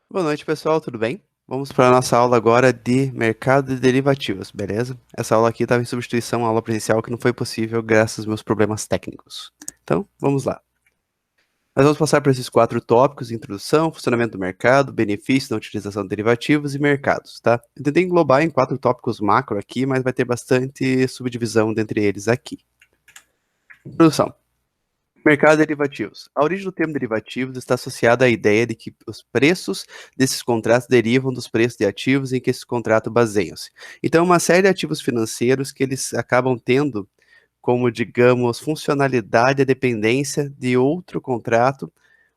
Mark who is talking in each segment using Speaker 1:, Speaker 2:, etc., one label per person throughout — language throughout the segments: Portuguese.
Speaker 1: Boa noite, pessoal, tudo bem? Vamos para a nossa aula agora de mercado de derivativos, beleza? Essa aula aqui estava em substituição à aula presencial que não foi possível graças aos meus problemas técnicos. Então, vamos lá. Nós vamos passar por esses 4 tópicos: introdução, funcionamento do mercado, benefícios da utilização de derivativos e mercados, tá? Eu tentei englobar em 4 tópicos macro aqui, mas vai ter bastante subdivisão dentre eles aqui. Introdução. Mercado de derivativos. A origem do termo derivativos está associada à ideia de que os preços desses contratos derivam dos preços de ativos em que esse contrato baseiam-se. Então, uma série de ativos financeiros que eles acabam tendo como, digamos, funcionalidade a dependência de outro contrato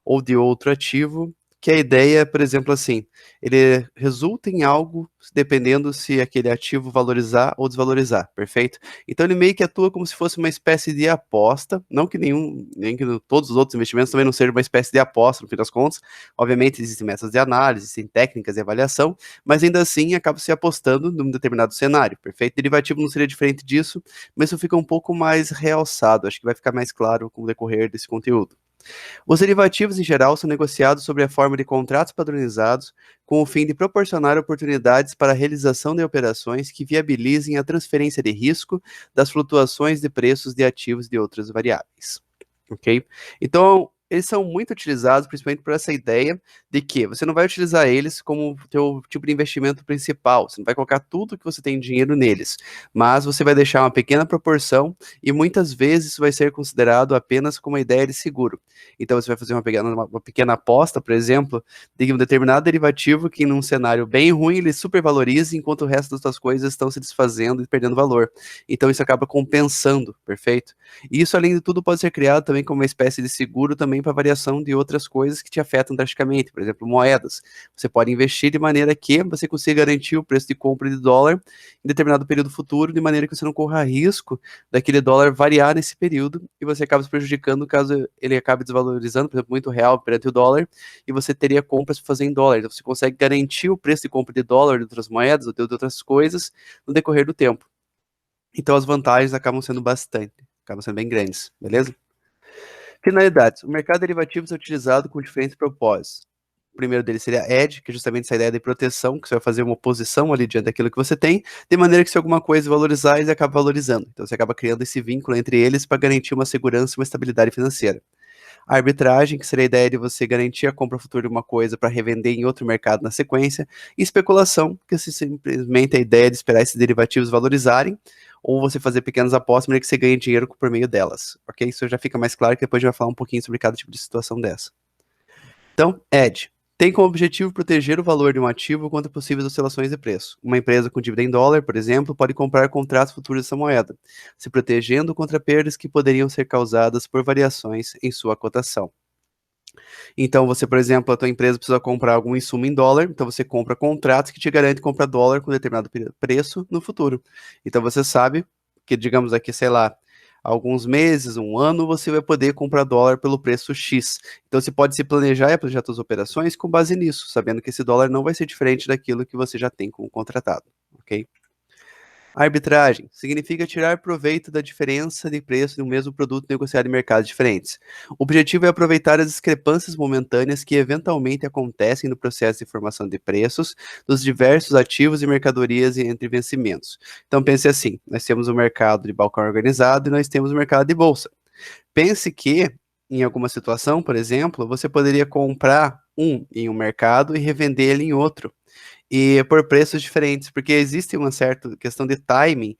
Speaker 1: ou de outro ativo, que a ideia, por exemplo, assim, ele resulta em algo dependendo se aquele ativo valorizar ou desvalorizar, perfeito? Então ele meio que atua como se fosse uma espécie de aposta, não que nem que todos os outros investimentos também não sejam uma espécie de aposta, no fim das contas. Obviamente existem métodos de análise, existem técnicas de avaliação, mas ainda assim acaba se apostando num determinado cenário, perfeito? Derivativo não seria diferente disso, mas isso fica um pouco mais realçado, acho que vai ficar mais claro com o decorrer desse conteúdo. Os derivativos, em geral, são negociados sob a forma de contratos padronizados, com o fim de proporcionar oportunidades para a realização de operações que viabilizem a transferência de risco das flutuações de preços de ativos de outras variáveis. Ok? Então, eles são muito utilizados, principalmente por essa ideia de que você não vai utilizar eles como teu tipo de investimento principal, você não vai colocar tudo que você tem de dinheiro neles, mas você vai deixar uma pequena proporção e muitas vezes isso vai ser considerado apenas como uma ideia de seguro. Então, você vai fazer uma pequena aposta, por exemplo, de um determinado derivativo que, num cenário bem ruim, ele supervaloriza, enquanto o resto das suas coisas estão se desfazendo e perdendo valor. Então, isso acaba compensando, perfeito? E isso, além de tudo, pode ser criado também como uma espécie de seguro também para variação de outras coisas que te afetam drasticamente, por exemplo, moedas. Você pode investir de maneira que você consiga garantir o preço de compra de dólar em determinado período futuro, de maneira que você não corra risco daquele dólar variar nesse período e você acaba se prejudicando caso ele acabe desvalorizando, por exemplo, muito real perante o dólar, e você teria compras para fazer em dólar. Então você consegue garantir o preço de compra de dólar de outras moedas ou de outras coisas no decorrer do tempo. Então as vantagens acabam sendo bem grandes, beleza? Finalidades. O mercado de derivativos é utilizado com diferentes propósitos. O primeiro deles seria edge, que é justamente essa ideia de proteção, que você vai fazer uma oposição ali diante daquilo que você tem, de maneira que se alguma coisa valorizar, ele acaba valorizando. Então você acaba criando esse vínculo entre eles para garantir uma segurança e uma estabilidade financeira. A arbitragem, que seria a ideia de você garantir a compra futura de uma coisa para revender em outro mercado na sequência. E especulação, que é simplesmente a ideia de esperar esses derivativos valorizarem, ou você fazer pequenas apostas, para que você ganhe dinheiro por meio delas. Ok? Isso já fica mais claro, que depois a gente vai falar um pouquinho sobre cada tipo de situação dessa. Então, Edge tem como objetivo proteger o valor de um ativo contra possíveis oscilações de preço. Uma empresa com dívida em dólar, por exemplo, pode comprar contratos futuros dessa moeda, se protegendo contra perdas que poderiam ser causadas por variações em sua cotação. Então, você, por exemplo, a tua empresa precisa comprar algum insumo em dólar, então você compra contratos que te garantem comprar dólar com determinado preço no futuro. Então, você sabe que, digamos aqui, sei lá, alguns meses, um ano, você vai poder comprar dólar pelo preço X. Então, você pode se planejar e planejar suas operações com base nisso, sabendo que esse dólar não vai ser diferente daquilo que você já tem como contratado, ok? Arbitragem significa tirar proveito da diferença de preço de um mesmo produto negociado em mercados diferentes. O objetivo é aproveitar as discrepâncias momentâneas que eventualmente acontecem no processo de formação de preços dos diversos ativos e mercadorias entre vencimentos. Então pense assim, nós temos o mercado de balcão organizado e nós temos o mercado de bolsa. Pense que, em alguma situação, por exemplo, você poderia comprar em um mercado e revender ele em outro, e por preços diferentes, porque existe uma certa questão de timing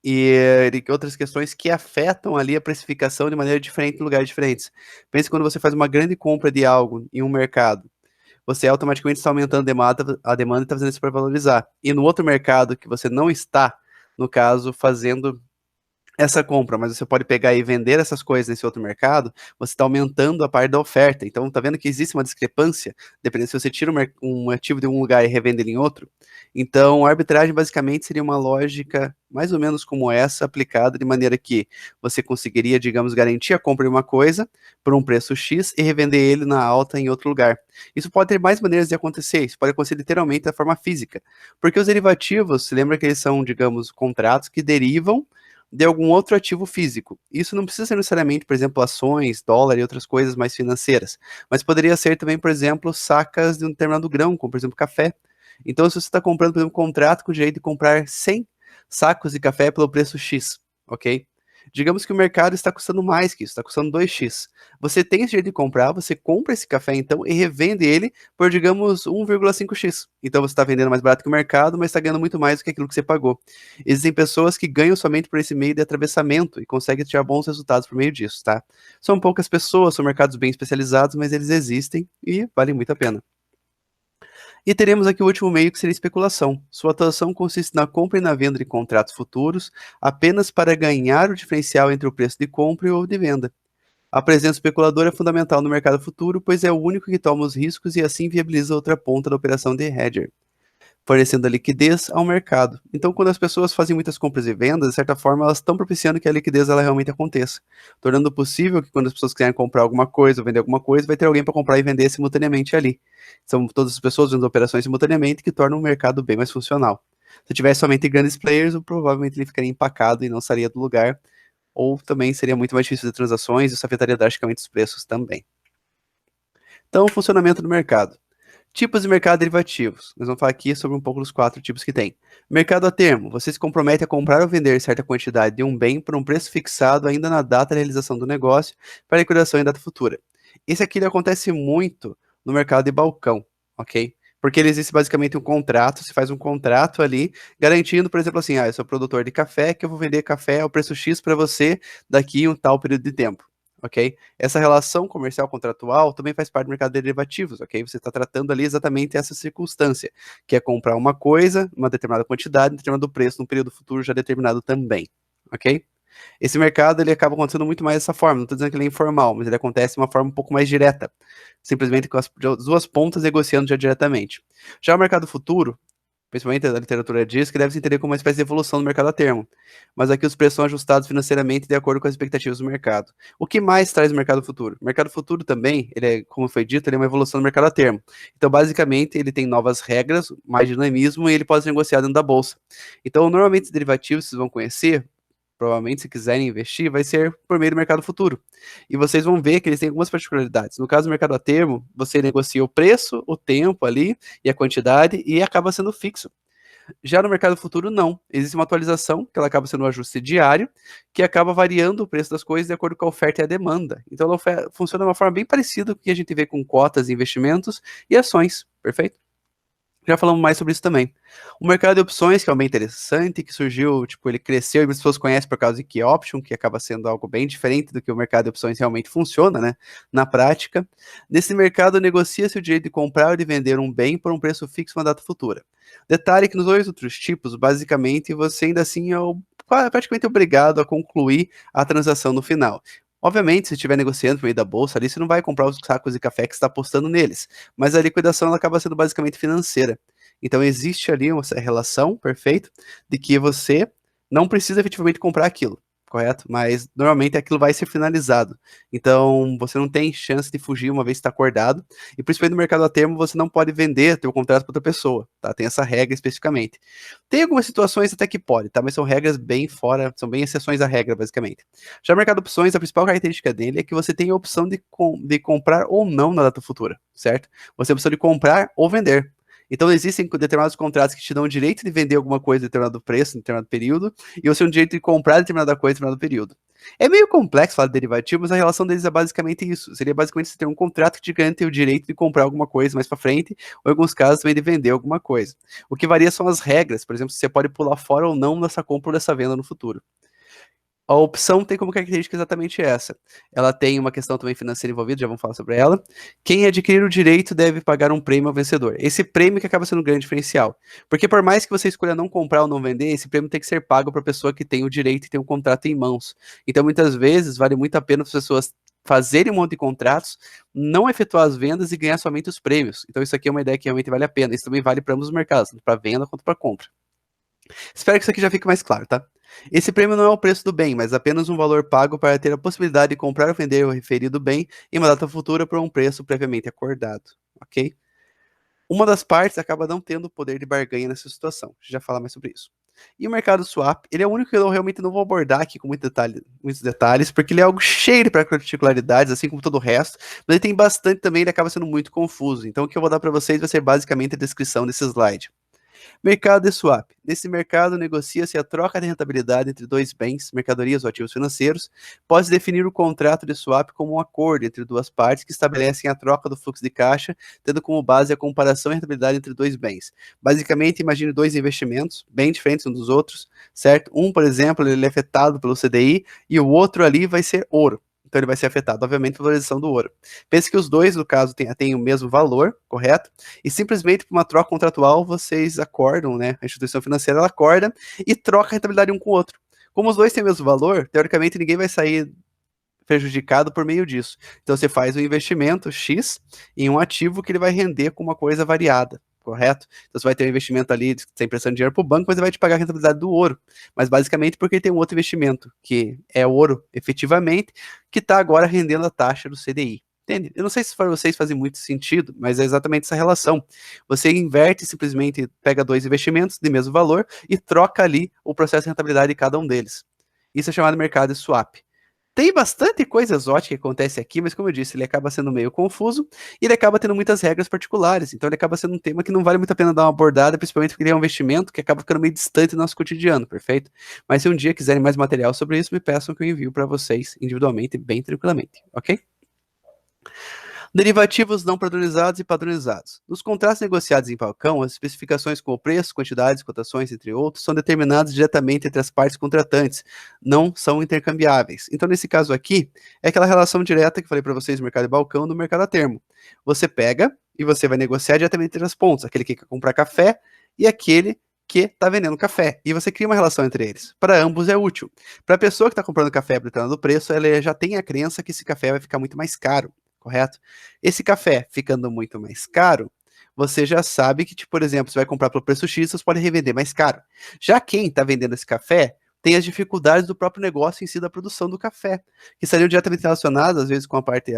Speaker 1: e de outras questões que afetam ali a precificação de maneira diferente em lugares diferentes. Pense quando você faz uma grande compra de algo em um mercado, você automaticamente está aumentando a demanda e está fazendo isso para valorizar. E no outro mercado que você não está, no caso, fazendo essa compra, mas você pode pegar e vender essas coisas nesse outro mercado, você está aumentando a parte da oferta. Então, tá vendo que existe uma discrepância, dependendo se você tira um ativo de um lugar e revende ele em outro. Então, a arbitragem basicamente seria uma lógica mais ou menos como essa, aplicada de maneira que você conseguiria, digamos, garantir a compra de uma coisa por um preço X e revender ele na alta em outro lugar. Isso pode ter mais maneiras de acontecer, isso pode acontecer literalmente da forma física, porque os derivativos, se lembra que eles são, digamos, contratos que derivam de algum outro ativo físico. Isso não precisa ser necessariamente, por exemplo, ações, dólar e outras coisas mais financeiras, mas poderia ser também, por exemplo, sacas de um determinado grão, como por exemplo café. Então, se você está comprando, por exemplo, um contrato com o direito de comprar 100 sacos de café pelo preço X, ok? Digamos que o mercado está custando mais que isso, está custando 2x. Você tem esse direito de comprar, você compra esse café então e revende ele por, digamos, 1,5x. Então você está vendendo mais barato que o mercado, mas está ganhando muito mais do que aquilo que você pagou. Existem pessoas que ganham somente por esse meio de atravessamento e conseguem tirar bons resultados por meio disso, tá? São poucas pessoas, são mercados bem especializados, mas eles existem e valem muito a pena. E teremos aqui o último meio, que seria especulação. Sua atuação consiste na compra e na venda de contratos futuros apenas para ganhar o diferencial entre o preço de compra ou de venda. A presença especuladora é fundamental no mercado futuro, pois é o único que toma os riscos e assim viabiliza a outra ponta da operação de hedger, fornecendo a liquidez ao mercado. Então, quando as pessoas fazem muitas compras e vendas, de certa forma, elas estão propiciando que a liquidez ela realmente aconteça, tornando possível que quando as pessoas quiserem comprar alguma coisa ou vender alguma coisa, vai ter alguém para comprar e vender simultaneamente ali. São todas as pessoas fazendo operações simultaneamente que tornam o mercado bem mais funcional. Se tivesse somente grandes players, provavelmente ele ficaria empacado e não sairia do lugar, ou também seria muito mais difícil de transações e isso afetaria drasticamente os preços também. Então, o funcionamento do mercado. Tipos de mercado derivativos. Nós vamos falar aqui sobre um pouco dos 4 tipos que tem. Mercado a termo. Você se compromete a comprar ou vender certa quantidade de um bem por um preço fixado ainda na data da realização do negócio para liquidação em data futura. Esse aqui ele acontece muito no mercado de balcão, ok? Porque ele existe basicamente um contrato, se faz um contrato ali, garantindo, por exemplo, assim, eu sou produtor de café, que eu vou vender café ao preço X para você daqui um tal período de tempo, ok? Essa relação comercial contratual também faz parte do mercado de derivativos, ok? Você está tratando ali exatamente essa circunstância, que é comprar uma coisa, uma determinada quantidade, um determinado preço, num período futuro já determinado também, ok? Esse mercado ele acaba acontecendo muito mais dessa forma. Não estou dizendo que ele é informal, mas ele acontece de uma forma um pouco mais direta, simplesmente com as duas pontas negociando já diretamente. Já o mercado futuro, principalmente a literatura diz que deve se entender como uma espécie de evolução do mercado a termo. Mas aqui os preços são ajustados financeiramente de acordo com as expectativas do mercado. O que mais traz o mercado futuro? O mercado futuro também, ele é, como foi dito, ele é uma evolução do mercado a termo. Então, basicamente, ele tem novas regras, mais dinamismo e ele pode ser negociado dentro da bolsa. Então, normalmente os derivativos vocês vão conhecer, provavelmente se quiserem investir, vai ser por meio do mercado futuro. E vocês vão ver que eles têm algumas particularidades. No caso do mercado a termo, você negocia o preço, o tempo ali e a quantidade e acaba sendo fixo. Já no mercado futuro, não. Existe uma atualização, que ela acaba sendo um ajuste diário, que acaba variando o preço das coisas de acordo com a oferta e a demanda. Então, ela funciona de uma forma bem parecida com o que a gente vê com cotas, investimentos e ações. Perfeito? Já falamos mais sobre isso também. O mercado de opções, que é bem interessante, que surgiu, tipo, ele cresceu e muitas pessoas conhecem por causa de key option, que acaba sendo algo bem diferente do que o mercado de opções realmente funciona, né, na prática. Nesse mercado, negocia-se o direito de comprar ou de vender um bem por um preço fixo uma data futura. Detalhe que nos dois outros tipos, basicamente, você ainda assim é praticamente obrigado a concluir a transação no final. Obviamente, se estiver negociando por meio da bolsa ali, você não vai comprar os sacos de café que está apostando neles, mas a liquidação ela acaba sendo basicamente financeira. Então existe ali uma relação, perfeito, de que você não precisa efetivamente comprar aquilo, correto? Mas normalmente aquilo vai ser finalizado. Então você não tem chance de fugir uma vez que está acordado. E principalmente no mercado a termo, você não pode vender teu contrato para outra pessoa, tá? Tem essa regra especificamente. Tem algumas situações até que pode, tá? Mas são regras bem fora, são bem exceções à regra, basicamente. Já o mercado de opções, a principal característica dele é que você tem a opção de comprar ou não na data futura, certo? Você tem a opção de comprar ou vender. Então, existem determinados contratos que te dão o direito de vender alguma coisa em determinado preço, em determinado período, e você tem o direito de comprar determinada coisa em determinado período. É meio complexo falar de derivativo, mas a relação deles é basicamente isso. Seria basicamente você ter um contrato que te garante o direito de comprar alguma coisa mais para frente, ou em alguns casos também de vender alguma coisa. O que varia são as regras, por exemplo, se você pode pular fora ou não dessa compra ou dessa venda no futuro. A opção tem como característica exatamente essa. Ela tem uma questão também financeira envolvida, já vamos falar sobre ela. Quem adquirir o direito deve pagar um prêmio ao vencedor. Esse prêmio que acaba sendo um grande diferencial. Porque por mais que você escolha não comprar ou não vender, esse prêmio tem que ser pago para a pessoa que tem o direito e tem um contrato em mãos. Então, muitas vezes, vale muito a pena as pessoas fazerem um monte de contratos, não efetuar as vendas e ganhar somente os prêmios. Então, isso aqui é uma ideia que realmente vale a pena. Isso também vale para ambos os mercados, tanto para venda quanto para compra. Espero que isso aqui já fique mais claro, tá? Esse prêmio não é o preço do bem, mas apenas um valor pago para ter a possibilidade de comprar ou vender o referido bem em uma data futura por um preço previamente acordado, ok? Uma das partes acaba não tendo o poder de barganha nessa situação. Já fala mais sobre isso. E o mercado swap, ele é o único que eu realmente não vou abordar aqui com muitos detalhes, porque ele é algo cheio de particularidades, assim como todo o resto, mas ele tem bastante também, ele acaba sendo muito confuso. Então, o que eu vou dar para vocês vai ser basicamente a descrição desse slide. Mercado de swap. Nesse mercado, negocia-se a troca de rentabilidade entre dois bens, mercadorias ou ativos financeiros. Pode-se definir o contrato de swap como um acordo entre duas partes que estabelecem a troca do fluxo de caixa, tendo como base a comparação e rentabilidade entre dois bens. Basicamente, imagine dois investimentos bem diferentes uns dos outros, certo? Um, por exemplo, ele é afetado pelo CDI e o outro ali vai ser ouro. Então ele vai ser afetado, obviamente, pela valorização do ouro. Pense que os dois, no caso, têm o mesmo valor, correto? E simplesmente por uma troca contratual, vocês acordam, né? A instituição financeira ela acorda e troca a rentabilidade um com o outro. Como os dois têm o mesmo valor, teoricamente ninguém vai sair prejudicado por meio disso. Então você faz um investimento X em um ativo que ele vai render com uma coisa variada, correto? Então você vai ter um investimento ali, você emprestando dinheiro para o banco, mas ele vai te pagar a rentabilidade do ouro. Mas basicamente porque tem um outro investimento, que é ouro efetivamente, que está agora rendendo a taxa do CDI. Entende? Eu não sei se para vocês faz muito sentido, mas é exatamente essa relação. Você inverte, simplesmente pega dois investimentos de mesmo valor e troca ali o processo de rentabilidade de cada um deles. Isso é chamado mercado de swap. Tem bastante coisa exótica que acontece aqui, mas como eu disse, ele acaba sendo meio confuso e ele acaba tendo muitas regras particulares. Então ele acaba sendo um tema que não vale muito a pena dar uma abordada, principalmente porque ele é um investimento que acaba ficando meio distante do nosso cotidiano, perfeito? Mas se um dia quiserem mais material sobre isso, me peçam que eu envio para vocês individualmente, bem tranquilamente, ok? Derivativos não padronizados e padronizados. Nos contratos negociados em balcão, as especificações como preço, quantidades, cotações, entre outros, são determinadas diretamente entre as partes contratantes, não são intercambiáveis. Então, nesse caso aqui, é aquela relação direta que eu falei para vocês no mercado de balcão do mercado a termo. Você pega e você vai negociar diretamente entre as pontas, aquele que quer comprar café e aquele que está vendendo café. E você cria uma relação entre eles. Para ambos é útil. Para a pessoa que está comprando café determinado preço, ela já tem a crença que esse café vai ficar muito mais caro, correto? Esse café ficando muito mais caro, você já sabe que, tipo, por exemplo, você vai comprar pelo preço X, você pode revender mais caro. Já quem está vendendo esse café tem as dificuldades do próprio negócio em si da produção do café, que estariam diretamente relacionadas, às vezes, com a parte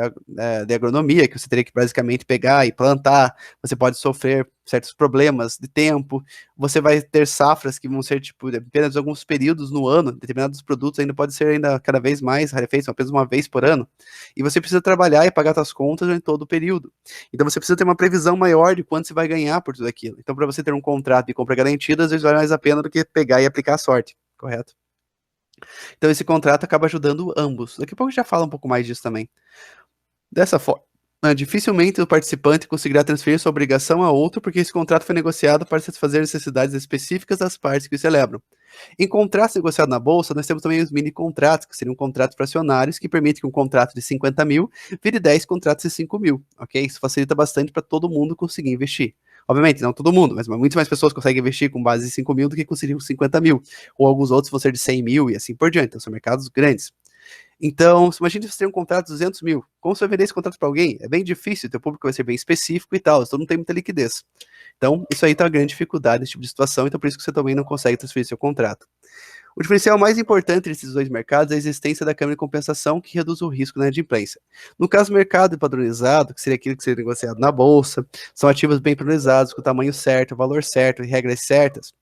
Speaker 1: de agronomia, que você teria que basicamente pegar e plantar, você pode sofrer certos problemas de tempo, você vai ter safras que vão ser, tipo, apenas alguns períodos no ano, determinados produtos ainda pode ser ainda cada vez mais rarefeitos, apenas uma vez por ano, e você precisa trabalhar e pagar suas contas em todo o período. Então você precisa ter uma previsão maior de quanto você vai ganhar por tudo aquilo. Então, para você ter um contrato de compra garantida, às vezes vale mais a pena do que pegar e aplicar a sorte, correto? Então esse contrato acaba ajudando ambos. Daqui a pouco a gente já fala um pouco mais disso também. Dessa forma, dificilmente o participante conseguirá transferir sua obrigação a outro, porque esse contrato foi negociado para satisfazer necessidades específicas das partes que o celebram. Em contratos negociados na Bolsa, nós temos também os mini-contratos, que seriam contratos fracionários, que permitem que um contrato de 50 mil vire 10 contratos de 5 mil, ok? Isso facilita bastante para todo mundo conseguir investir. Obviamente, não todo mundo, mas muitas mais pessoas conseguem investir com base em 5 mil do que conseguiriam 50 mil. Ou alguns outros vão ser de 100 mil e assim por diante. Então, são mercados grandes. Então, imagine você ter um contrato de 200 mil. Como você vai vender esse contrato para alguém? É bem difícil, o teu público vai ser bem específico e tal, então não tem muita liquidez. Então, isso aí está uma grande dificuldade nesse tipo de situação, então por isso que você também não consegue transferir seu contrato. O diferencial mais importante desses dois mercados é a existência da câmara de compensação, que reduz o risco na inadimplência. No caso, o mercado padronizado, que seria aquilo que seria negociado na bolsa, são ativos bem padronizados, com o tamanho certo, o valor certo e regras certas.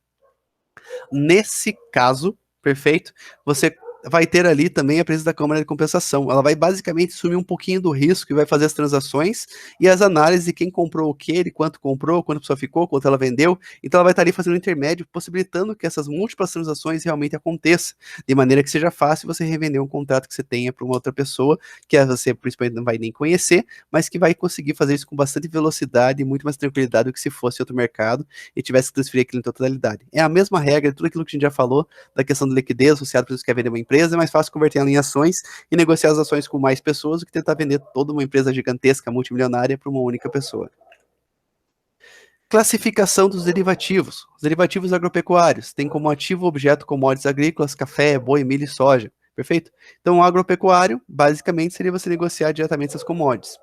Speaker 1: Nesse caso, perfeito, você vai ter ali também a presença da câmara de compensação. Ela vai basicamente assumir um pouquinho do risco e vai fazer as transações e as análises de quem comprou o que, de quanto comprou, quanto a pessoa ficou, quanto ela vendeu. Então ela vai estar ali fazendo um intermédio, possibilitando que essas múltiplas transações realmente aconteçam, de maneira que seja fácil você revender um contrato que você tenha para uma outra pessoa, que você principalmente não vai nem conhecer, mas que vai conseguir fazer isso com bastante velocidade e muito mais tranquilidade do que se fosse outro mercado e tivesse que transferir aquilo em totalidade. É a mesma regra de tudo aquilo que a gente já falou, da questão da liquidez associada para você quer vender uma empresa, é mais fácil converter ela em ações e negociar as ações com mais pessoas do que tentar vender toda uma empresa gigantesca, multimilionária, para uma única pessoa. Classificação dos derivativos. Os derivativos agropecuários têm como ativo objeto commodities agrícolas, café, boi, milho e soja. Perfeito? Então, o agropecuário, basicamente, seria você negociar diretamente essas commodities.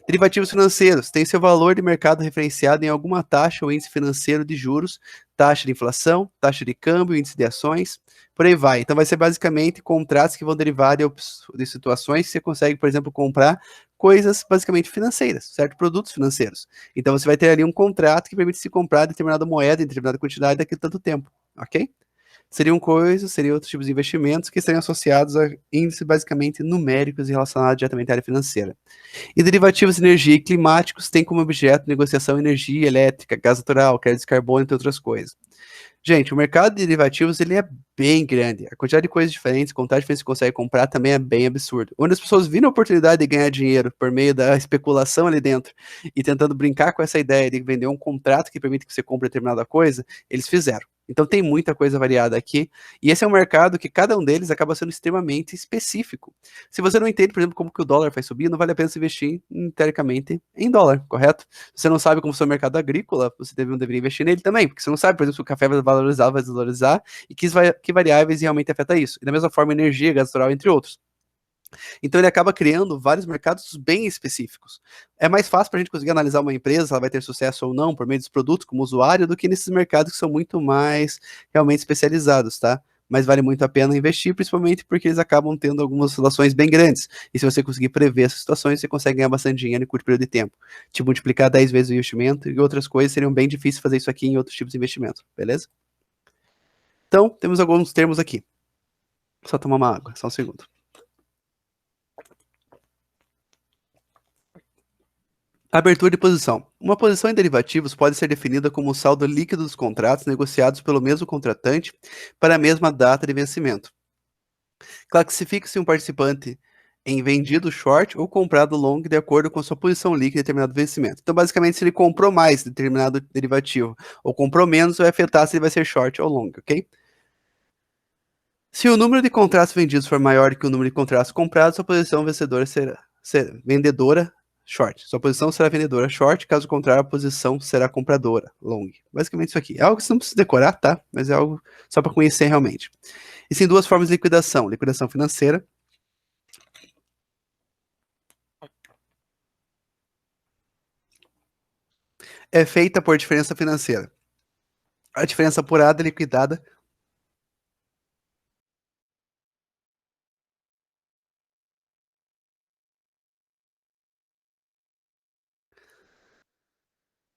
Speaker 1: Derivativos financeiros têm seu valor de mercado referenciado em alguma taxa ou índice financeiro de juros, taxa de inflação, taxa de câmbio, índice de ações, por aí vai. Então vai ser basicamente contratos que vão derivar de situações que você consegue, por exemplo, comprar coisas basicamente financeiras, certo? Produtos financeiros. Então você vai ter ali um contrato que permite se comprar determinada moeda em determinada quantidade daqui a tanto tempo, ok? Seriam outros tipos de investimentos que seriam associados a índices basicamente numéricos e relacionados diretamente à área financeira. E derivativos de energia e climáticos têm como objeto negociação de energia elétrica, gás natural, crédito de carbono, entre outras coisas. Gente, o mercado de derivativos ele é bem grande. A quantidade de coisas diferentes, quantidade de coisas que você consegue comprar também é bem absurdo. Onde as pessoas viram a oportunidade de ganhar dinheiro por meio da especulação ali dentro e tentando brincar com essa ideia de vender um contrato que permite que você compre determinada coisa, eles fizeram. Então tem muita coisa variada aqui, e esse é um mercado que cada um deles acaba sendo extremamente específico. Se você não entende, por exemplo, como que o dólar faz subir, não vale a pena se investir, teoricamente, em dólar, correto? Se você não sabe como funciona o mercado agrícola, você não deveria investir nele também, porque você não sabe, por exemplo, se o café vai valorizar, vai desvalorizar, e que variáveis realmente afeta isso. E da mesma forma, energia, gás natural, entre outros. Então ele acaba criando vários mercados bem específicos. É mais fácil para a gente conseguir analisar uma empresa, se ela vai ter sucesso ou não, por meio dos produtos como usuário, do que nesses mercados que são muito mais realmente especializados, tá? Mas vale muito a pena investir, principalmente porque eles acabam tendo algumas oscilações bem grandes. E se você conseguir prever essas situações, você consegue ganhar bastante dinheiro em curto período de tempo. Tipo, multiplicar 10 vezes o investimento e outras coisas seriam bem difíceis fazer isso aqui em outros tipos de investimento, beleza? Então, temos alguns termos aqui. Só tomar uma água, só um segundo. Abertura de posição. Uma posição em derivativos pode ser definida como o saldo líquido dos contratos negociados pelo mesmo contratante para a mesma data de vencimento. Classifica-se um participante em vendido short ou comprado long de acordo com sua posição líquida em determinado vencimento. Então, basicamente, se ele comprou mais de determinado derivativo ou comprou menos, vai afetar se ele vai ser short ou long, ok? Se o número de contratos vendidos for maior que o número de contratos comprados, sua posição vencedora será vendedora short. Sua posição será vendedora short, caso contrário, a posição será compradora long. Basicamente isso aqui. É algo que você não precisa decorar, tá? Mas é algo só para conhecer realmente. E sim, duas formas de liquidação: liquidação financeira. É feita por diferença financeira. A diferença apurada é liquidada.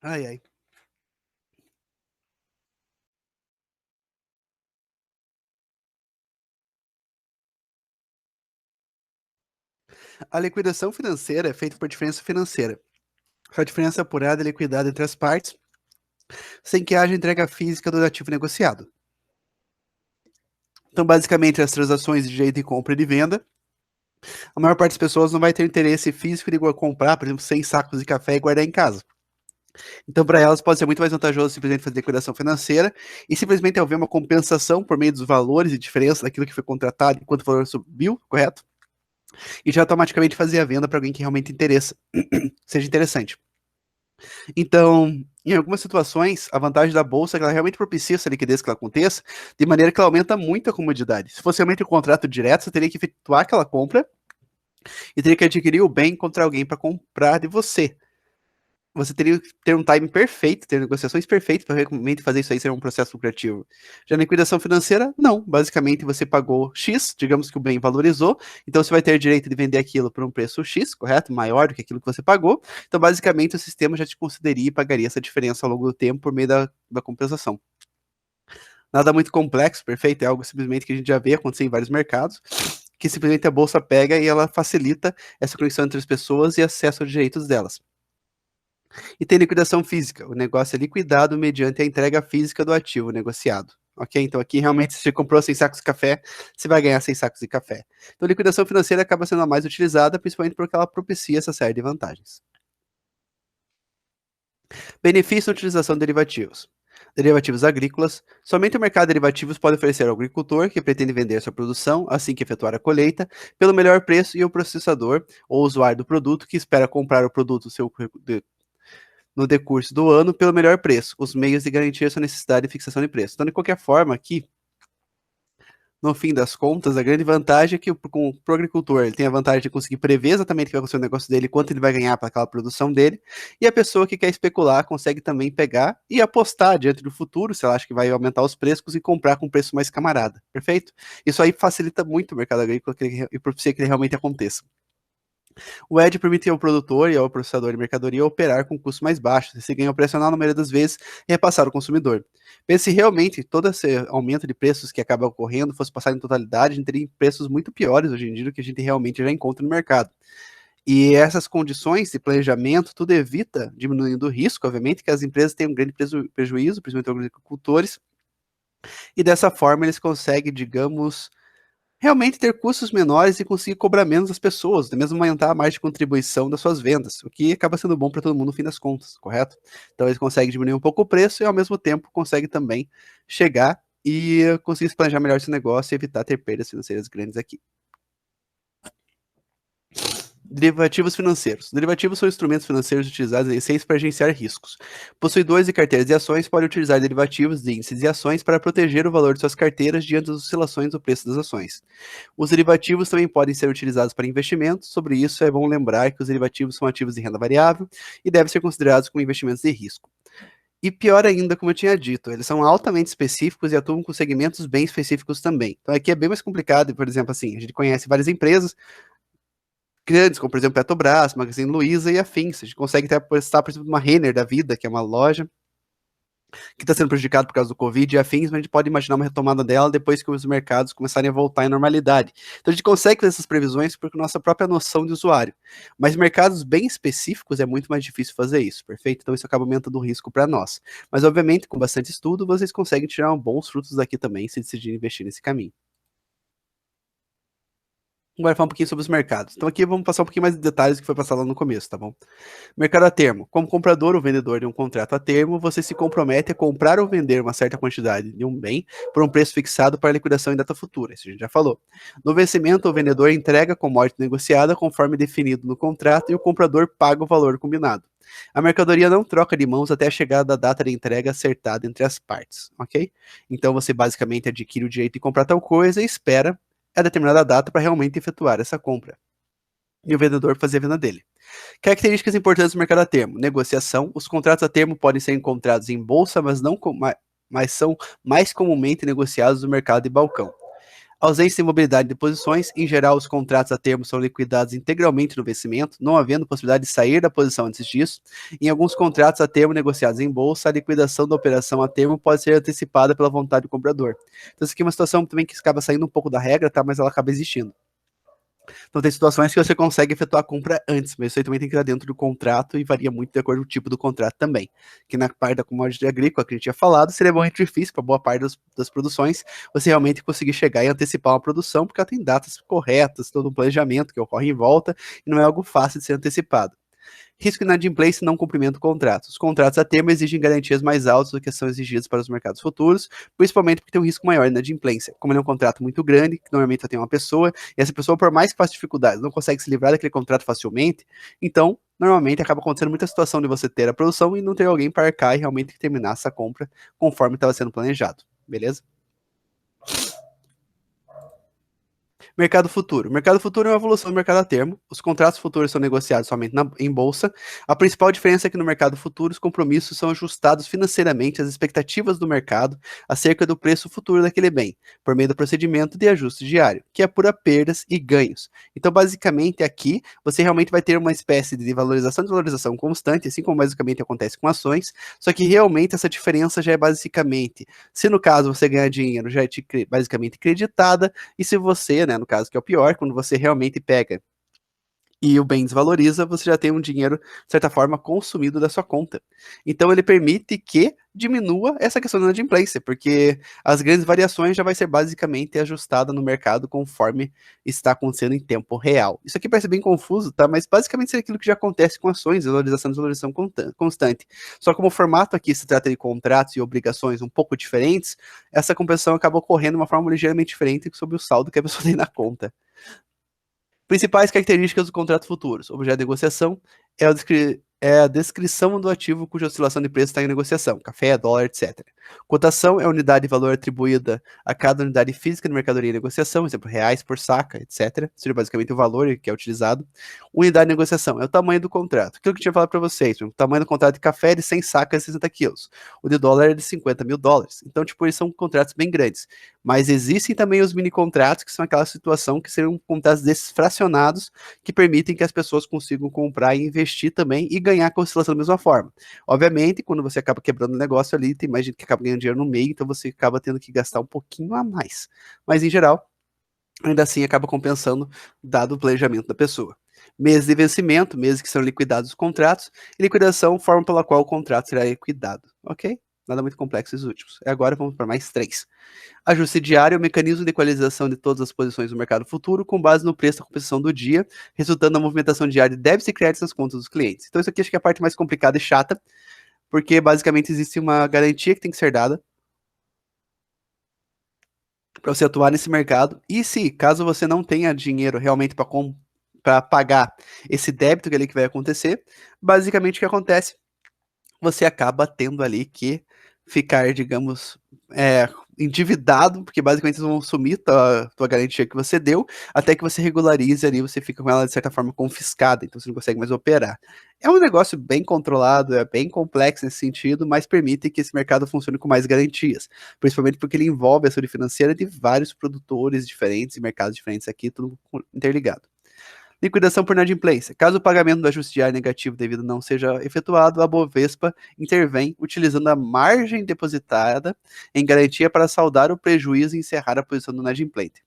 Speaker 1: Ai, ai. A liquidação financeira é feita por diferença financeira. A diferença apurada é liquidada entre as partes, sem que haja entrega física do ativo negociado. Então, basicamente, as transações de jeito de compra e de venda, a maior parte das pessoas não vai ter interesse físico de comprar, por exemplo, 100 sacos de café e guardar em casa. Então, para elas, pode ser muito mais vantajoso simplesmente fazer liquidação financeira e simplesmente haver uma compensação por meio dos valores e diferença daquilo que foi contratado enquanto o valor subiu, correto? E já automaticamente fazer a venda para alguém que realmente interessa, seja interessante. Então, em algumas situações, a vantagem da bolsa é que ela realmente propicia essa liquidez que ela aconteça, de maneira que ela aumenta muito a comodidade. Se fosse realmente um contrato direto, você teria que efetuar aquela compra e teria que adquirir o bem contra alguém para comprar de você. Você teria que ter um time perfeito, ter negociações perfeitas para realmente fazer isso aí ser um processo lucrativo. Já na liquidação financeira, não. Basicamente, você pagou X, digamos que o bem valorizou, então você vai ter direito de vender aquilo por um preço X, correto? Maior do que aquilo que você pagou. Então, basicamente, o sistema já te consideraria e pagaria essa diferença ao longo do tempo por meio da compensação. Nada muito complexo, perfeito? É algo simplesmente que a gente já vê acontecer em vários mercados, que simplesmente a bolsa pega e ela facilita essa conexão entre as pessoas e acesso aos direitos delas. E tem liquidação física. O negócio é liquidado mediante a entrega física do ativo negociado. Ok? Então aqui realmente, se você comprou 100 sacos de café, você vai ganhar 100 sacos de café. Então liquidação financeira acaba sendo a mais utilizada, principalmente porque ela propicia essa série de vantagens. Benefício da utilização de derivativos. Derivativos agrícolas. Somente o mercado de derivativos pode oferecer ao agricultor que pretende vender sua produção, assim que efetuar a colheita, pelo melhor preço e o processador ou usuário do produto que espera comprar o produto no decurso do ano pelo melhor preço, os meios de garantir sua necessidade de fixação de preço. Então, de qualquer forma, aqui, no fim das contas, a grande vantagem é que pro agricultor ele tem a vantagem de conseguir prever exatamente o que vai acontecer no negócio dele, quanto ele vai ganhar para aquela produção dele, e a pessoa que quer especular consegue também pegar e apostar diante do futuro, se ela acha que vai aumentar os preços e comprar com preço mais camarada, perfeito? Isso aí facilita muito o mercado agrícola e propicia que ele realmente aconteça. O edge permite ao produtor e ao processador de mercadoria operar com custos mais baixos, esse ganho operacional, na maioria das vezes, é repassado ao consumidor. Pense se realmente todo esse aumento de preços que acaba ocorrendo fosse passado em totalidade, a gente teria preços muito piores hoje em dia do que a gente realmente já encontra no mercado. E essas condições de planejamento, tudo evita, diminuindo o risco, obviamente, que as empresas tenham um grande prejuízo, principalmente os agricultores, e dessa forma eles conseguem, digamos, realmente ter custos menores e conseguir cobrar menos das pessoas, até mesmo aumentar a margem de contribuição das suas vendas, o que acaba sendo bom para todo mundo no fim das contas, correto? Então eles conseguem diminuir um pouco o preço e ao mesmo tempo conseguem também chegar e conseguir se planejar melhor esse negócio e evitar ter perdas financeiras grandes aqui. Derivativos financeiros. Derivativos são instrumentos financeiros utilizados em essência para gerenciar riscos. Possuidores de carteiras de ações podem utilizar derivativos de índices de ações para proteger o valor de suas carteiras diante das oscilações do preço das ações. Os derivativos também podem ser utilizados para investimentos. Sobre isso, é bom lembrar que os derivativos são ativos de renda variável e devem ser considerados como investimentos de risco. E pior ainda, como eu tinha dito, eles são altamente específicos e atuam com segmentos bem específicos também. Então aqui é bem mais complicado, por exemplo, assim, a gente conhece várias empresas grandes, como por exemplo Petrobras, Magazine Luiza e afins. A gente consegue até prestar, por exemplo, uma Renner da vida, que é uma loja que está sendo prejudicada por causa do Covid e afins, mas a gente pode imaginar uma retomada dela depois que os mercados começarem a voltar à normalidade. Então a gente consegue fazer essas previsões por nossa própria noção de usuário. Mas mercados bem específicos é muito mais difícil fazer isso, perfeito? Então isso acaba aumentando o risco para nós. Mas obviamente, com bastante estudo, vocês conseguem tirar bons frutos daqui também se decidirem investir nesse caminho. Agora falar um pouquinho sobre os mercados. Então aqui vamos passar um pouquinho mais de detalhes que foi passado lá no começo, tá bom? Mercado a termo. Como comprador ou vendedor de um contrato a termo, você se compromete a comprar ou vender uma certa quantidade de um bem por um preço fixado para liquidação em data futura. Isso a gente já falou. No vencimento, o vendedor entrega a commodity negociada conforme definido no contrato e o comprador paga o valor combinado. A mercadoria não troca de mãos até a chegada da data de entrega acertada entre as partes, ok? Então você basicamente adquire o direito de comprar tal coisa e espera a determinada data para realmente efetuar essa compra. E o vendedor fazer a venda dele. Características importantes do mercado a termo. Negociação. Os contratos a termo podem ser encontrados em bolsa, mas são mais comumente negociados no mercado de balcão. Ausência de mobilidade de posições. Em geral, os contratos a termo são liquidados integralmente no vencimento, não havendo possibilidade de sair da posição antes disso. Em alguns contratos a termo negociados em bolsa, a liquidação da operação a termo pode ser antecipada pela vontade do comprador. Então, isso aqui é uma situação também que acaba saindo um pouco da regra, tá? Mas ela acaba existindo. Então tem situações que você consegue efetuar a compra antes, mas isso aí também tem que estar dentro do contrato e varia muito de acordo com o tipo do contrato também. Que na parte da commodity agrícola que a gente tinha falado, seria bom entre difícil para boa parte das produções, você realmente conseguir chegar e antecipar uma produção, porque ela tem datas corretas, todo um planejamento que ocorre em volta, e não é algo fácil de ser antecipado. Risco de inadimplência e não cumprimento do contrato. Os contratos a termo exigem garantias mais altas do que são exigidas para os mercados futuros, principalmente porque tem um risco maior de inadimplência. Como ele é um contrato muito grande, que normalmente só tem uma pessoa, e essa pessoa, por mais que faça dificuldades, não consegue se livrar daquele contrato facilmente, então, normalmente acaba acontecendo muita situação de você ter a produção e não ter alguém para arcar e realmente terminar essa compra conforme estava sendo planejado. Beleza? Mercado futuro. O mercado futuro é uma evolução do mercado a termo. Os contratos futuros são negociados somente em bolsa. A principal diferença é que no mercado futuro os compromissos são ajustados financeiramente às expectativas do mercado acerca do preço futuro daquele bem, por meio do procedimento de ajuste diário, que apura perdas e ganhos. Então, basicamente, aqui você realmente vai ter uma espécie de valorização e desvalorização constante, assim como basicamente acontece com ações, só que realmente essa diferença já é basicamente, se no caso você ganhar dinheiro, já é basicamente creditada, e se você, né, no caso que é o pior, quando você realmente pega e o bem desvaloriza, você já tem um dinheiro, de certa forma, consumido da sua conta. Então ele permite que diminua essa questão da inadimplência, porque as grandes variações já vai ser basicamente ajustada no mercado conforme está acontecendo em tempo real. Isso aqui parece bem confuso, tá? Mas basicamente é aquilo que já acontece com ações, valorização e desvalorização constante. Só como o formato aqui se trata de contratos e obrigações um pouco diferentes, essa compensação acaba ocorrendo de uma forma ligeiramente diferente sobre o saldo que a pessoa tem na conta. Principais características do contrato futuros. Objeto de negociação é a descrição do ativo cuja oscilação de preço está em negociação, café, dólar, etc. Cotação é a unidade de valor atribuída a cada unidade física de mercadoria em negociação, exemplo, reais por saca, etc. Seria basicamente o valor que é utilizado. Unidade de negociação é o tamanho do contrato. Aquilo que eu tinha falado para vocês, o tamanho do contrato de café é de 100 sacas, 60 quilos. O de dólar é de 50 mil dólares. Então, tipo, eles são contratos bem grandes. Mas existem também os mini contratos, que são aquela situação que seriam contratos desses fracionados, que permitem que as pessoas consigam comprar e investir também e ganhar com a oscilação da mesma forma. Obviamente, quando você acaba quebrando o negócio ali, tem mais gente que acaba ganhando dinheiro no meio, então você acaba tendo que gastar um pouquinho a mais. Mas, em geral, ainda assim acaba compensando, dado o planejamento da pessoa. Meses de vencimento, meses que são liquidados os contratos, e liquidação, forma pela qual o contrato será liquidado. Ok? Nada muito complexo esses últimos. E agora vamos para mais três. Ajuste diário é o mecanismo de equalização de todas as posições do mercado futuro com base no preço da compensação do dia, resultando na movimentação diária de débitos e créditos nas contas dos clientes. Então isso aqui acho que é a parte mais complicada e chata, porque basicamente existe uma garantia que tem que ser dada para você atuar nesse mercado. E se, caso você não tenha dinheiro realmente para pagar esse débito que ali que vai acontecer, basicamente o que acontece? Você acaba tendo ali que ficar, digamos, endividado, porque basicamente eles vão sumir tua garantia que você deu, até que você regularize ali, você fica com ela de certa forma confiscada, então você não consegue mais operar. É um negócio bem controlado, é bem complexo nesse sentido, mas permite que esse mercado funcione com mais garantias, principalmente porque ele envolve a saúde financeira de vários produtores diferentes e mercados diferentes aqui, tudo interligado. Liquidação por inadimplência. Caso o pagamento do ajuste diário negativo devido não seja efetuado, a Bovespa intervém utilizando a margem depositada em garantia para saldar o prejuízo e encerrar a posição do inadimplente.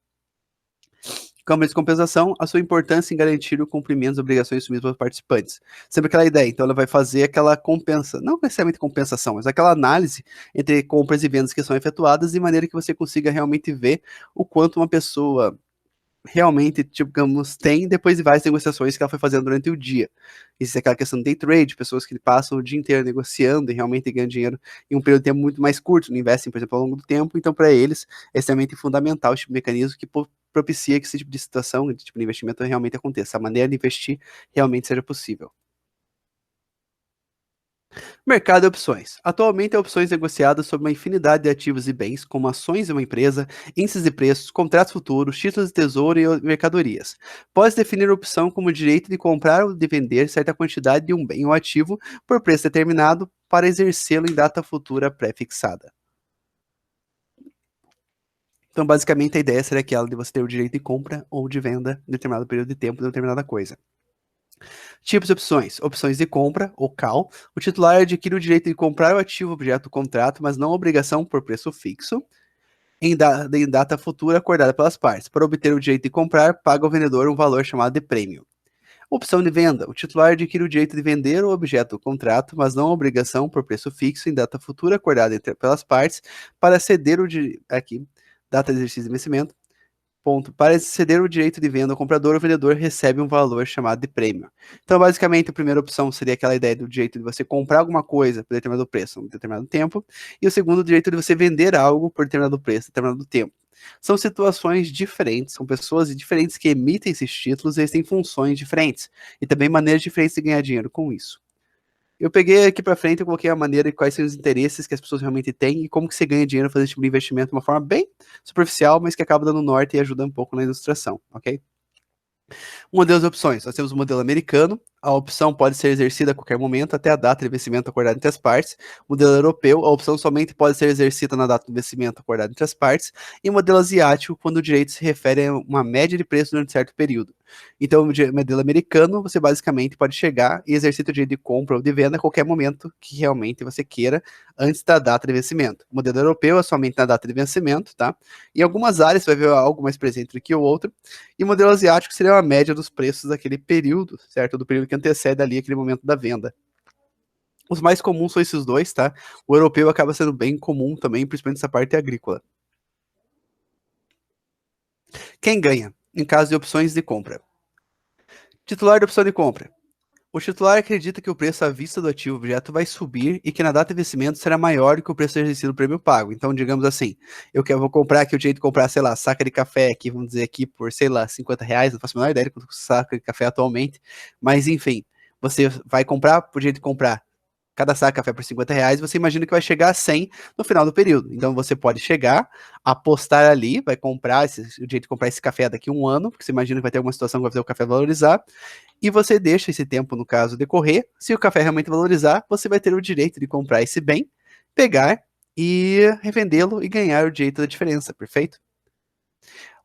Speaker 1: Câmara de compensação, a sua importância em garantir o cumprimento das obrigações assumidas pelos participantes. Sempre aquela ideia, então ela vai fazer aquela compensa, não necessariamente compensação, mas aquela análise entre compras e vendas que são efetuadas de maneira que você consiga realmente ver o quanto uma pessoa realmente, digamos, tem depois de várias negociações que ela foi fazendo durante o dia. Existe aquela questão do day trade, pessoas que passam o dia inteiro negociando e realmente ganham dinheiro em um período de tempo muito mais curto, não investem, por exemplo, ao longo do tempo, então para eles é extremamente fundamental esse tipo de mecanismo que propicia que esse tipo de situação, esse tipo de investimento realmente aconteça, a maneira de investir realmente seja possível. Mercado de opções. Atualmente, há opções negociadas sobre uma infinidade de ativos e bens, como ações de uma empresa, índices de preços, contratos futuros, títulos de tesouro e mercadorias. Pode definir a opção como o direito de comprar ou de vender certa quantidade de um bem ou ativo por preço determinado para exercê-lo em data futura pré-fixada. Então, basicamente, a ideia seria aquela de você ter o direito de compra ou de venda em determinado período de tempo de determinada coisa. Tipos de opções. Opções de compra, ou CAL. O titular adquire o direito de comprar o ativo objeto do contrato, mas não a obrigação por preço fixo, em data futura acordada pelas partes. Para obter o direito de comprar, paga ao vendedor um valor chamado de prêmio. Opção de venda. O titular adquire o direito de vender o objeto do contrato, mas não a obrigação por preço fixo em data futura acordada pelas partes, para ceder o aqui, data de exercício de vencimento. Ponto. Para ceder o direito de venda ao comprador, o vendedor recebe um valor chamado de prêmio. Então, basicamente, a primeira opção seria aquela ideia do direito de você comprar alguma coisa por determinado preço, em determinado tempo, e o segundo, o direito de você vender algo por determinado preço, em determinado tempo. São situações diferentes, são pessoas diferentes que emitem esses títulos, e eles têm funções diferentes, e também maneiras diferentes de ganhar dinheiro com isso. Eu peguei aqui para frente, eu coloquei a maneira e quais são os interesses que as pessoas realmente têm e como que você ganha dinheiro fazendo esse tipo de investimento de uma forma bem superficial, mas que acaba dando norte e ajuda um pouco na ilustração, ok? Modelo de opções. Nós temos o modelo americano. A opção pode ser exercida a qualquer momento até a data de vencimento acordada entre as partes. Modelo europeu. A opção somente pode ser exercida na data do vencimento acordada entre as partes. E modelo asiático, quando o direito se refere a uma média de preço durante certo período. Então, o modelo americano, você basicamente pode chegar e exercer o direito de compra ou de venda a qualquer momento que realmente você queira, antes da data de vencimento. O modelo europeu é somente na data de vencimento, tá? Em algumas áreas você vai ver algo mais presente do que o outro. E o modelo asiático seria uma média dos preços daquele período, certo? Do período que antecede ali aquele momento da venda. Os mais comuns são esses dois, tá? O europeu acaba sendo bem comum também, principalmente essa parte agrícola. Quem ganha? Em caso de opções de compra. Titular de opção de compra. O titular acredita que o preço à vista do ativo objeto vai subir e que na data de vencimento será maior do que o preço exercido do prêmio pago. Então, digamos assim, vou comprar aqui o direito de comprar, sei lá, saca de café aqui, vamos dizer aqui, por, sei lá, R$ 50, não faço a menor ideia de quanto custa saca de café atualmente, mas enfim, você vai comprar por direito de comprar cada saco de café por R$ 50, você imagina que vai chegar a 100 no final do período. Então você pode chegar, apostar ali, vai comprar o jeito de comprar esse café daqui a um ano, porque você imagina que vai ter alguma situação que vai fazer o café valorizar, e você deixa esse tempo, no caso, decorrer. Se o café realmente valorizar, você vai ter o direito de comprar esse bem, pegar e revendê-lo e ganhar o direito da diferença, perfeito?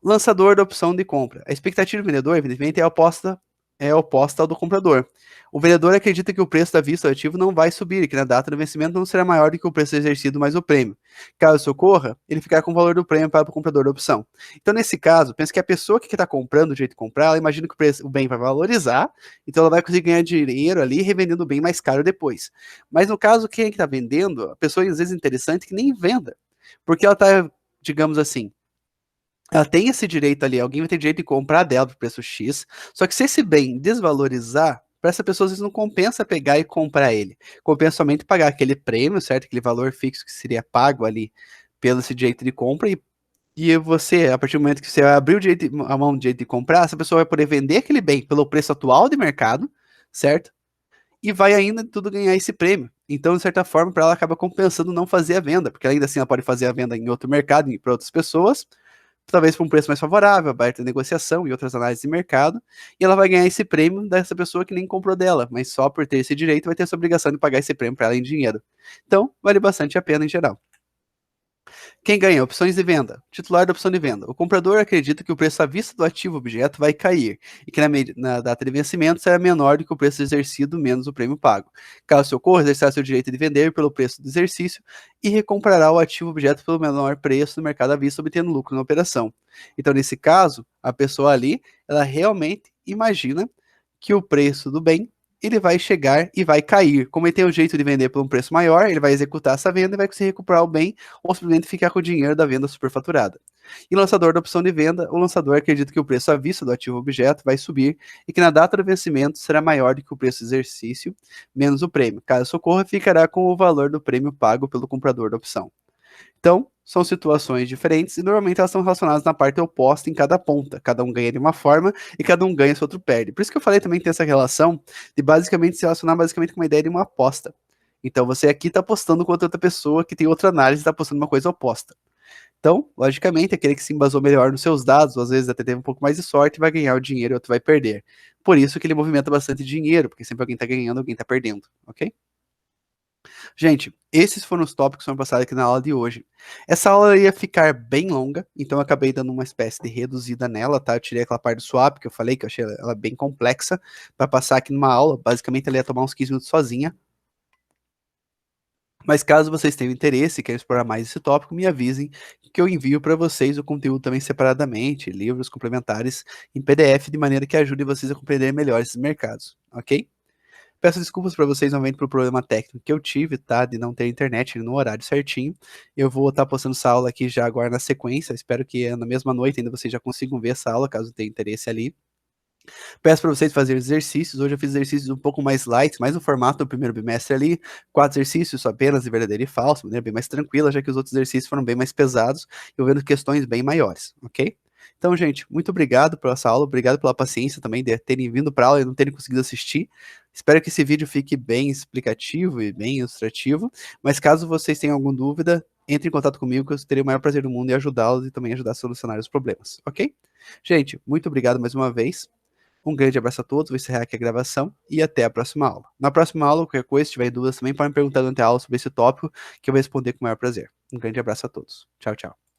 Speaker 1: Lançador da opção de compra. A expectativa do vendedor, evidentemente, é oposta ao do comprador. O vendedor acredita que o preço da vista do ativo não vai subir e que na data do vencimento não será maior do que o preço exercido mais o prêmio. Caso isso ocorra, ele ficará com o valor do prêmio para o comprador da opção. Então, nesse caso, pensa que a pessoa que está comprando o jeito de comprar, ela imagina que o bem vai valorizar, então ela vai conseguir ganhar dinheiro ali revendendo o bem mais caro depois. Mas no caso, quem é que está vendendo, a pessoa às vezes é interessante que nem venda, porque ela está, digamos assim, ela tem esse direito ali, alguém vai ter direito de comprar dela por preço X, só que se esse bem desvalorizar, para essa pessoa às vezes não compensa pegar e comprar ele. Compensa somente pagar aquele prêmio, certo? Aquele valor fixo que seria pago ali pelo esse direito de compra e você, a partir do momento que você abrir a mão do direito de comprar, essa pessoa vai poder vender aquele bem pelo preço atual de mercado, certo? E vai ainda tudo ganhar esse prêmio. Então, de certa forma, para ela acaba compensando não fazer a venda, porque ainda assim ela pode fazer a venda em outro mercado, para outras pessoas, talvez por um preço mais favorável, aberta a negociação e outras análises de mercado, e ela vai ganhar esse prêmio dessa pessoa que nem comprou dela, mas só por ter esse direito vai ter essa obrigação de pagar esse prêmio para ela em dinheiro. Então, vale bastante a pena em geral. Quem ganha? Opções de venda. Titular da opção de venda. O comprador acredita que o preço à vista do ativo objeto vai cair e que na data de vencimento será menor do que o preço exercido menos o prêmio pago. Caso isso ocorra, exercerá seu direito de vender pelo preço do exercício e recomprará o ativo objeto pelo menor preço no mercado à vista, obtendo lucro na operação. Então, nesse caso, a pessoa ali, ela realmente imagina que o preço do bem ele vai chegar e vai cair. Como ele tem o jeito de vender por um preço maior, ele vai executar essa venda e vai conseguir recuperar o bem ou simplesmente ficar com o dinheiro da venda superfaturada. E lançador da opção de venda, o lançador acredita que o preço à vista do ativo objeto vai subir e que na data do vencimento será maior do que o preço exercício menos o prêmio. Caso isso ocorra, ficará com o valor do prêmio pago pelo comprador da opção. Então, são situações diferentes e normalmente elas estão relacionadas na parte oposta em cada ponta. Cada um ganha de uma forma e cada um ganha se o outro perde. Por isso que eu falei também que tem essa relação de basicamente se relacionar basicamente com uma ideia de uma aposta. Então, você aqui está apostando contra outra pessoa que tem outra análise e está apostando uma coisa oposta. Então, logicamente, aquele que se embasou melhor nos seus dados, ou às vezes até teve um pouco mais de sorte, vai ganhar o dinheiro e outro vai perder. Por isso que ele movimenta bastante dinheiro, porque sempre alguém está ganhando, alguém está perdendo, ok? Gente, esses foram os tópicos que foram passados aqui na aula de hoje. Essa aula ia ficar bem longa, então eu acabei dando uma espécie de reduzida nela, tá? Eu tirei aquela parte do swap que eu falei, que eu achei ela bem complexa, para passar aqui numa aula. Basicamente, ela ia tomar uns 15 minutos sozinha. Mas caso vocês tenham interesse e queiram explorar mais esse tópico, me avisem que eu envio para vocês o conteúdo também separadamente, livros complementares em PDF, de maneira que ajude vocês a compreender melhor esses mercados, ok? Peço desculpas para vocês novamente pelo problema técnico que eu tive, tá? De não ter internet no horário certinho. Eu vou estar postando essa aula aqui já agora na sequência. Espero que na mesma noite ainda vocês já consigam ver essa aula, caso tenha interesse ali. Peço para vocês fazerem exercícios. Hoje eu fiz exercícios um pouco mais light, mais no formato do primeiro bimestre ali. 4 exercícios apenas de verdadeiro e falso, de maneira bem mais tranquila, já que os outros exercícios foram bem mais pesados, envolvendo questões bem maiores, ok? Então, gente, muito obrigado pela essa aula, obrigado pela paciência também de terem vindo para a aula e não terem conseguido assistir. Espero que esse vídeo fique bem explicativo e bem ilustrativo, mas caso vocês tenham alguma dúvida, entre em contato comigo que eu terei o maior prazer do mundo em ajudá-los e também ajudar a solucionar os problemas, ok? Gente, muito obrigado mais uma vez. Um grande abraço a todos, vou encerrar aqui a gravação e até a próxima aula. Na próxima aula, qualquer coisa, se tiver dúvidas também, podem me perguntar durante a aula sobre esse tópico, que eu vou responder com o maior prazer. Um grande abraço a todos. Tchau, tchau.